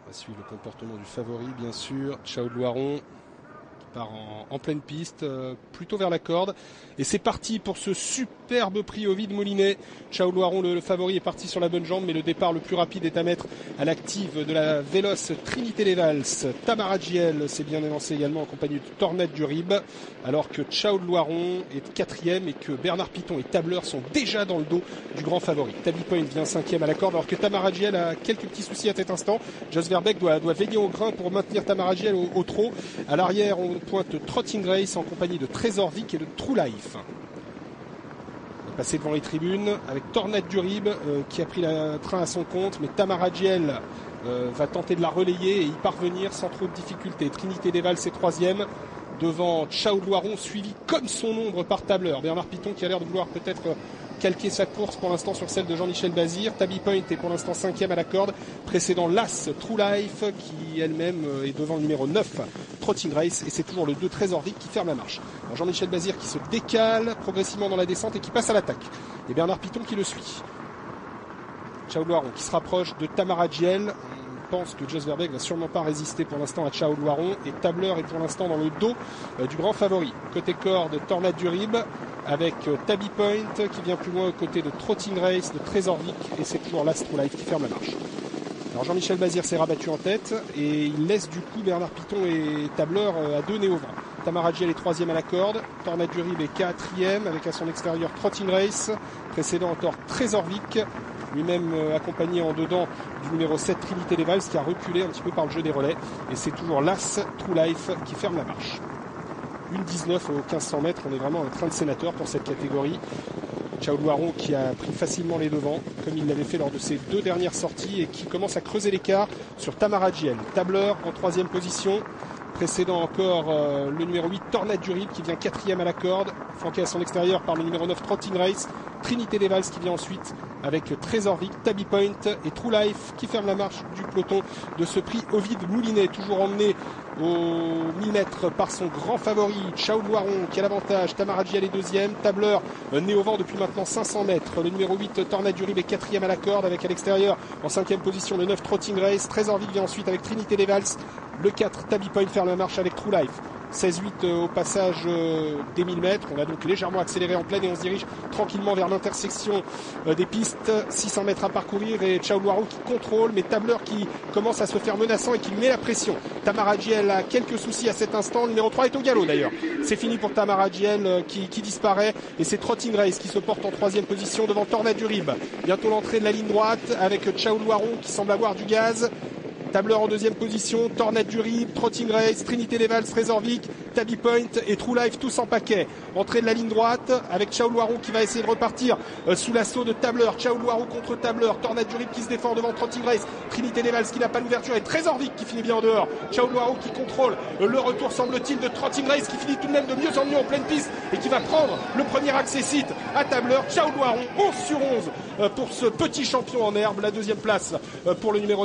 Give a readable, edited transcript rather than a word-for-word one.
On va suivre le comportement du favori, bien sûr. Chao de Loiron qui part en pleine piste, plutôt vers la corde. Et c'est parti pour ce superbe prix Ovide Moulinet. Chao de Loiron, le favori, est parti sur la bonne jambe, mais le départ le plus rapide est à mettre à l'active de la véloce Trinité des Valses. Tamara Giel s'est bien élancé également en compagnie de Tornade du Rib, alors que Chao de Loiron est quatrième et que Bernard Piton et Tableur sont déjà dans le dos du grand favori. Tabi Point vient cinquième à la corde, alors que Tamara Giel a quelques petits soucis à cet instant. Jos Verbeek doit veiller au grain pour maintenir Tamara Giel au trot. À l'arrière, on pointe Trotting Race en compagnie de Trésor Vic et de True Life. On va passer devant les tribunes avec Tornade du Rib qui a pris le train à son compte, mais Tamara Giel va tenter de la relayer et y parvenir sans trop de difficultés. Trinité des Valses est troisième, devant Chao de Loiron, suivi comme son ombre par Tableur. Bernard Piton qui a l'air de vouloir peut-être calquer sa course pour l'instant sur celle de Jean-Michel Bazir. Tabi Point est pour l'instant cinquième à la corde, précédant l'As True Life qui elle-même est devant le numéro 9 Trotting Race, et c'est toujours le 2 Trésor Vic qui ferme la marche. Alors Jean-Michel Bazir qui se décale progressivement dans la descente et qui passe à l'attaque, et Bernard Piton qui le suit. Chao de Loiron qui se rapproche de Tamara Giel. On pense que Jos Verbeek va sûrement pas résister pour l'instant à Chao de Loiron, et Tableur est pour l'instant dans le dos du grand favori. Côté corde, Tornade du Rib avec Tabi Point qui vient plus loin aux côtés de Trotting Race, de Trésor Vic, et c'est toujours l'As True Life qui ferme la marche. Alors Jean-Michel Bazir s'est rabattu en tête et il laisse du coup Bernard Piton et Tableur à deux nez au vent. Tamara Giel est troisième à la corde, Tornade du Rib est quatrième avec à son extérieur Trotting Race, précédant encore Trésor Vic, lui-même accompagné en dedans du numéro 7 Trinité des Valses qui a reculé un petit peu par le jeu des relais, et c'est toujours l'As True Life qui ferme la marche. 1,19 au 1500 mètres, on est vraiment un train de sénateur pour cette catégorie. Chao de Loiron qui a pris facilement les devants, comme il l'avait fait lors de ses deux dernières sorties, et qui commence à creuser l'écart sur Tamara Giel. Tableur en troisième position, précédant encore le numéro 8 Tornade du Rib qui vient quatrième à la corde, flanqué à son extérieur par le numéro 9 Trotting Race. Trinité des Valses qui vient ensuite avec Trésor Vic, Tabi Point et True Life qui ferme la marche du peloton de ce prix Ovide Moulinet, toujours emmené au 1000 mètres par son grand favori Chao de Loiron qui a l'avantage. Tamara Giel est deuxième, Tableur né au vent depuis maintenant 500 mètres. Le numéro 8 Tornade du Rib est quatrième à la corde avec à l'extérieur en cinquième position le 9 Trotting Race. Trésor Vic vient ensuite avec Trinité des Valses. Le 4 Tabi Point ferme la marche avec True Life. 16-8 au passage des 1000 mètres. On a donc légèrement accéléré en pleine et on se dirige tranquillement vers l'intersection des pistes. 600 mètres à parcourir et Chao de Loiron qui contrôle, mais Tableur qui commence à se faire menaçant et qui lui met la pression. Tamara Giel a quelques soucis à cet instant. Le numéro 3 est au galop d'ailleurs. C'est fini pour Tamara Giel qui disparaît, et c'est Trotting Race qui se porte en troisième position devant Tornade du Rib. Bientôt l'entrée de la ligne droite avec Chao de Loiron qui semble avoir du gaz. Tableur en deuxième position, Tornade du Rib, Trotting Race, Trinité des Valses, Trésor Vic, Tabi Point et True Life tous en paquet. Entrée de la ligne droite avec Chao de Loiron qui va essayer de repartir sous l'assaut de Tableur. Chao de Loiron contre Tableur, Tornade du Rib qui se défend devant Trotting Race, Trinité des Valses qui n'a pas l'ouverture et Trésor Vic qui finit bien en dehors. Chao de Loiron qui contrôle le retour, semble-t-il, de Trotting Race qui finit tout de même de mieux en mieux en pleine piste et qui va prendre le premier accessite à Tableur. Chao de Loiron 11 sur 11 pour ce petit champion en herbe. La deuxième place pour le numéro